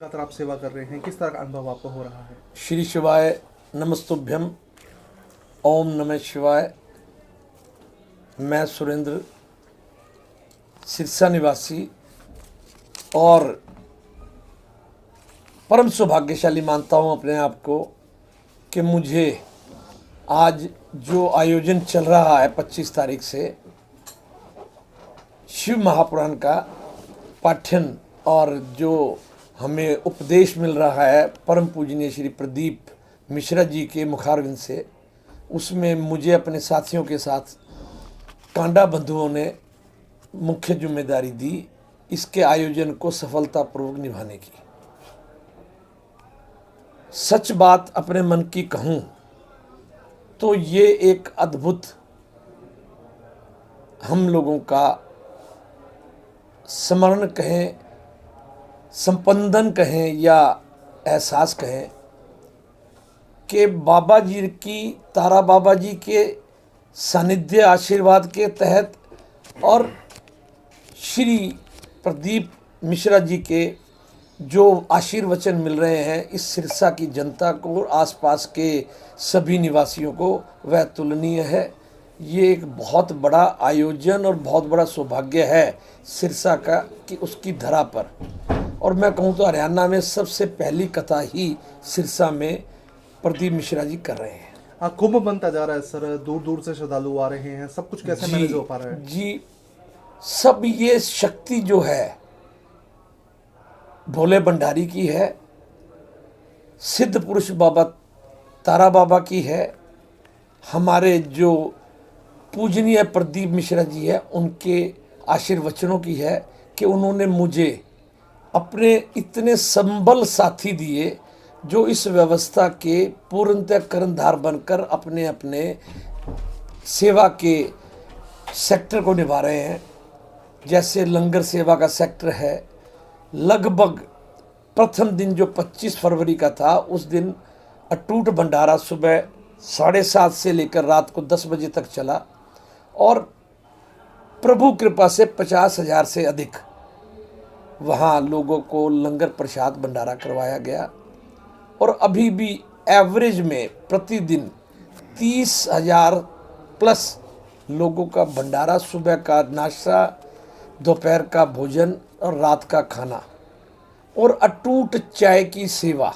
लगातार आप सेवा कर रहे हैं, किस तरह का अनुभव आपको हो रहा है? श्री शिवाय नमस्तुभ्यम। ओम नमः शिवाय। मैं सुरेंद्र, सिरसा निवासी और परम सौभाग्यशाली मानता हूँ अपने आप को कि मुझे आज जो आयोजन चल रहा है 25 तारीख से शिव महापुराण का पाठ्यन और जो हमें उपदेश मिल रहा है परम पूजनीय श्री प्रदीप मिश्रा जी के मुखारविंद से, उसमें मुझे अपने साथियों के साथ कांडा बंधुओं ने मुख्य जिम्मेदारी दी इसके आयोजन को सफलतापूर्वक निभाने की। सच बात अपने मन की कहूँ तो ये एक अद्भुत हम लोगों का स्मरण कहें, संपंदन कहें या एहसास कहें कि बाबा जी की, तारा बाबा जी के सानिध्य आशीर्वाद के तहत और श्री प्रदीप मिश्रा जी के जो आशीर्वचन मिल रहे हैं इस सिरसा की जनता को, आसपास के सभी निवासियों को, वह तुलनीय है। ये एक बहुत बड़ा आयोजन और बहुत बड़ा सौभाग्य है सिरसा का कि उसकी धरा पर, और मैं कहूँ तो हरियाणा में सबसे पहली कथा ही सिरसा में प्रदीप मिश्रा जी कर रहे हैं। कुंभ बनता जा रहा है सर, दूर दूर से श्रद्धालु आ रहे हैं, सब कुछ कैसे मैनेज हो पा रहा है? जी, सब ये शक्ति जो है भोले भंडारी की है, सिद्ध पुरुष बाबा तारा बाबा की है, हमारे जो पूजनीय प्रदीप मिश्रा जी है उनके आशीर्वचनों की है कि उन्होंने मुझे अपने इतने संबल साथी दिए जो इस व्यवस्था के पूर्णतः कर्णधार बनकर अपने अपने सेवा के सेक्टर को निभा रहे हैं। जैसे लंगर सेवा का सेक्टर है, लगभग प्रथम दिन जो 25 फरवरी का था उस दिन अटूट भंडारा सुबह 7:30 से लेकर रात को 10 बजे तक चला और प्रभु कृपा से 50,000 से अधिक वहाँ लोगों को लंगर प्रसाद भंडारा करवाया गया। और अभी भी एवरेज में प्रतिदिन 30,000 प्लस लोगों का भंडारा, सुबह का नाश्ता, दोपहर का भोजन और रात का खाना, और अटूट चाय की सेवा,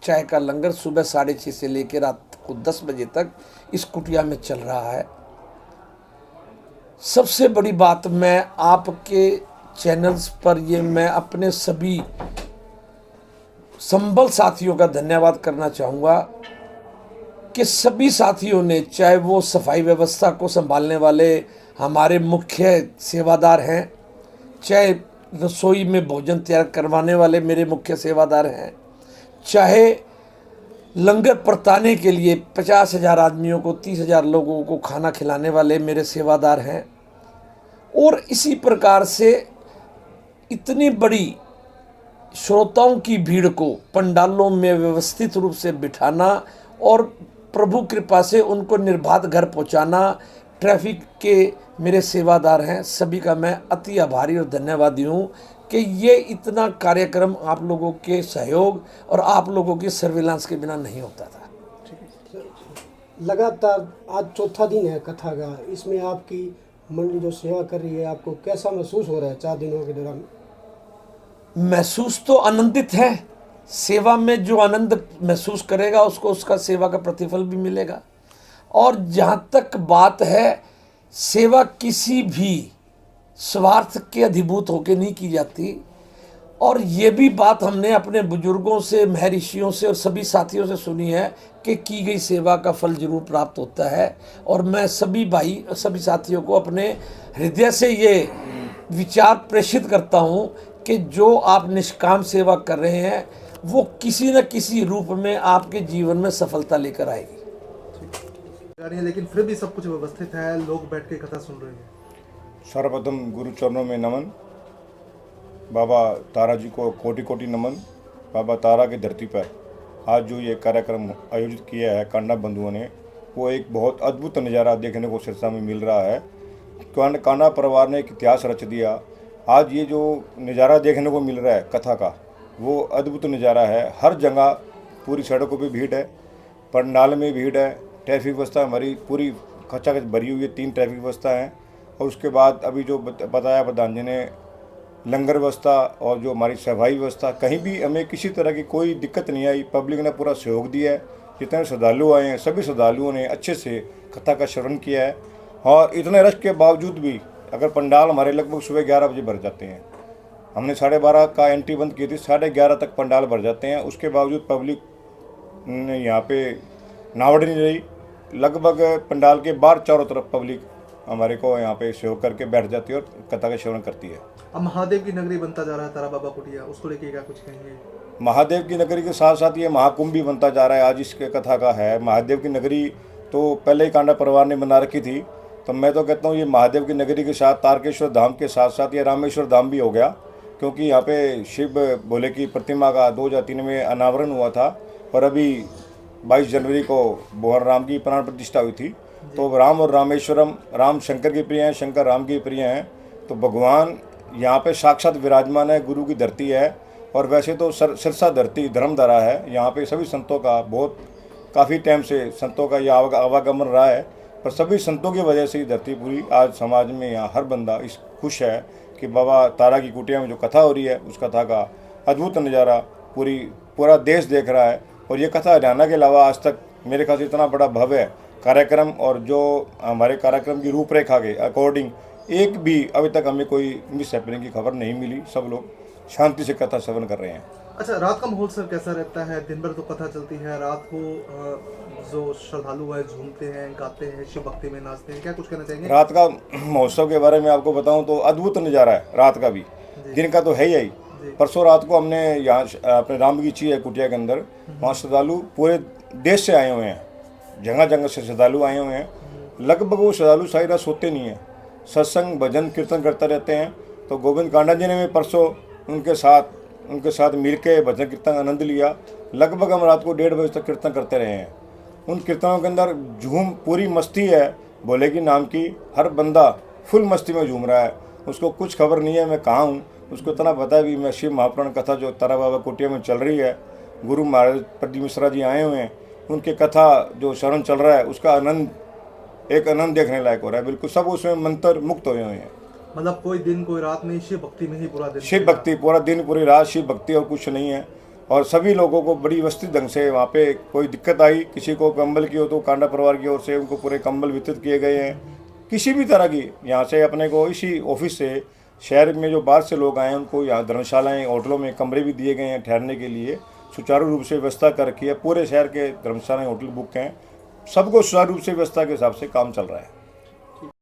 चाय का लंगर सुबह 6:30 से लेकर रात को 10 बजे तक इस कुटिया में चल रहा है। सबसे बड़ी बात, मैं आपके चैनल्स पर ये मैं अपने सभी संबल साथियों का धन्यवाद करना चाहूँगा कि सभी साथियों ने, चाहे वो सफाई व्यवस्था को संभालने वाले हमारे मुख्य सेवादार हैं, चाहे रसोई में भोजन तैयार करवाने वाले मेरे मुख्य सेवादार हैं, चाहे लंगर परताने के लिए 50,000 आदमियों को, 30,000 लोगों को खाना खिलाने वाले मेरे सेवादार हैं, और इसी प्रकार से इतनी बड़ी श्रोताओं की भीड़ को पंडालों में व्यवस्थित रूप से बिठाना और प्रभु कृपा से उनको निर्बाध घर पहुंचाना, ट्रैफिक के मेरे सेवादार हैं, सभी का मैं अति आभारी और धन्यवादी हूँ कि ये इतना कार्यक्रम आप लोगों के सहयोग और आप लोगों की सर्विलांस के बिना नहीं होता था। लगातार आज चौथा दिन है कथा का, इसमें आपकी मंडली जो सेवा कर रही है, आपको कैसा महसूस हो रहा है 4 दिनों के दौरान? महसूस तो आनंदित है। सेवा में जो आनंद महसूस करेगा उसको उसका सेवा का प्रतिफल भी मिलेगा। और जहाँ तक बात है, सेवा किसी भी स्वार्थ के अधिभूत होकर नहीं की जाती, और ये भी बात हमने अपने बुजुर्गों से, महर्षियों से और सभी साथियों से सुनी है कि की गई सेवा का फल जरूर प्राप्त होता है। और मैं सभी भाई, सभी साथियों को अपने हृदय से ये विचार प्रेषित करता हूँ कि जो आप निष्काम सेवा कर रहे हैं वो किसी न किसी रूप में आपके जीवन में सफलता लेकर आएगी। लेकिन फिर भी सब कुछ व्यवस्थित है, लोग बैठ के कथा सुन रहे हैं। सर्वप्रथम गुरु चरणों में नमन, बाबा तारा जी को कोटि कोटि नमन। बाबा तारा की धरती पर आज जो ये कार्यक्रम आयोजित किया है कांडा बंधुओं ने, वो एक बहुत अद्भुत नज़ारा देखने को सिरसा में मिल रहा है। कांडा परिवार ने एक इतिहास रच दिया। आज ये जो नज़ारा देखने को मिल रहा है कथा का, वो अद्भुत नज़ारा है। हर जगह पूरी सड़कों पे भीड़ है, पंडाल में भीड़ है, ट्रैफिक व्यवस्था हमारी पूरी खचाखच भरी हुई है, 3 ट्रैफिक व्यवस्था हैं। और उसके बाद अभी जो बताया प्रधान जी ने, लंगर व्यवस्था और जो हमारी सफाई व्यवस्था, कहीं भी हमें किसी तरह की कोई दिक्कत नहीं आई। पब्लिक ने पूरा सहयोग दिया है। जितने श्रद्धालु आए हैं सभी श्रद्धालुओं ने अच्छे से कथा का श्रवण किया है। और इतने रश के बावजूद भी अगर पंडाल हमारे लगभग सुबह 11 बजे भर जाते हैं, हमने 12:30 का एंट्री बंद की थी, 11:30 तक पंडाल भर जाते हैं। उसके बावजूद पब्लिक ने यहाँ पे नावड़ नहीं रही। लगभग पंडाल के बाहर चारों तरफ पब्लिक हमारे को यहाँ पे सहयोग करके बैठ जाती है और कथा का श्रवण करती है। अब महादेव की नगरी बनता जा रहा है तारा बाबा कुटिया, उसको लेके क्या कुछ कहेंगे? महादेव की नगरी के साथ साथ ये महाकुंभ भी बनता जा रहा है। आज इसके कथा का है। महादेव की नगरी तो पहले ही कांडा परिवार ने बना रखी थी, तो मैं तो कहता हूँ ये महादेव की नगरी के साथ तारकेश्वर धाम के साथ साथ ये रामेश्वर धाम भी हो गया, क्योंकि यहाँ पे शिव भोले की प्रतिमा का 2003 में अनावरण हुआ था और अभी 22 जनवरी को भगवान राम की प्राण प्रतिष्ठा हुई थी। तो राम और रामेश्वरम, राम शंकर की प्रिय हैं, शंकर राम की प्रिय हैं। तो भगवान यहाँ पे साक्षात विराजमान है, गुरु की धरती है। और वैसे तो सिरसा धरती धर्मधारा है। यहाँ पे सभी संतों का बहुत काफ़ी टाइम से संतों का यह आवागमन रहा है, पर सभी संतों की वजह से ये धरती पूरी आज समाज में यहाँ हर बंदा इस खुश है कि बाबा तारा की कुटिया में जो कथा हो रही है उस कथा का अद्भुत नज़ारा पूरा देश देख रहा है। और ये कथा हरियाणा के अलावा आज तक मेरे ख्याल से इतना बड़ा भव्य कार्यक्रम और जो हमारे कार्यक्रम की रूपरेखा के अकॉर्डिंग एक भी अभी तक हमें कोई मिस हैपनिंग की खबर नहीं मिली। सब लोग शांति से कथा श्रवण कर रहे हैं। अच्छा, रात का माहौल सर कैसा रहता है? दिन भर तो कथा चलती है, रात को जो श्रद्धालु है झूमते हैं, गाते हैं, शिव भक्ति में नाचते हैं, क्या कुछ कहना चाहेंगे? रात का महोत्सव के बारे में आपको बताऊं तो अद्भुत नज़ारा है रात का भी, दिन का तो है ही। परसों रात को हमने यहाँ अपने राम बगीची है कुटिया के अंदर, वहाँ श्रद्धालु पूरे देश से आए हुए हैं, जगह जगह से श्रद्धालु आए हुए हैं। लगभग वो श्रद्धालु सारी रात सोते नहीं हैं, सत्संग भजन कीर्तन करते रहते हैं। तो गोविंद कांडा जी ने भी परसों उनके साथ मिल के भजन कीर्तन आनंद लिया। लगभग हम रात को 1:30 बजे तक कीर्तन करते रहे हैं। उन कीर्तनों के अंदर झूम पूरी मस्ती है, भोले की नाम की। हर बंदा फुल मस्ती में झूम रहा है। उसको कुछ खबर नहीं है मैं कहाँ हूँ, उसको इतना पता है भी मैं शिव महापुराण कथा जो तारा बाबा कुटिया में चल रही है, गुरु महाराज प्रदीप मिश्रा जी आए हुए हैं, उनके कथा जो श्रवण चल रहा है उसका आनंद देखने लायक हो रहा है। बिल्कुल सब उसमें मंत्र मुक्त हुए हैं। मतलब कोई दिन कोई रात नहीं, शिव भक्ति में ही पूरा दिन, शिव भक्ति पूरा दिन पूरी रात शिव भक्ति और कुछ नहीं है। और सभी लोगों को बड़ी व्यवस्थित ढंग से वहाँ पे कोई दिक्कत आई, किसी को कंबल की हो तो कांडा परिवार की ओर से उनको पूरे कंबल वितरित किए गए हैं। किसी भी तरह की यहाँ से अपने को इसी ऑफिस से शहर में जो बाहर से लोग आए हैं उनको यहाँ धर्मशालाएँ होटलों में कमरे भी दिए गए हैं ठहरने के लिए, सुचारू रूप से व्यवस्था कर रखी है। पूरे शहर के धर्मशालाएँ होटल बुक हैं, सबको सुचारू रूप से व्यवस्था के हिसाब से काम चल रहा है।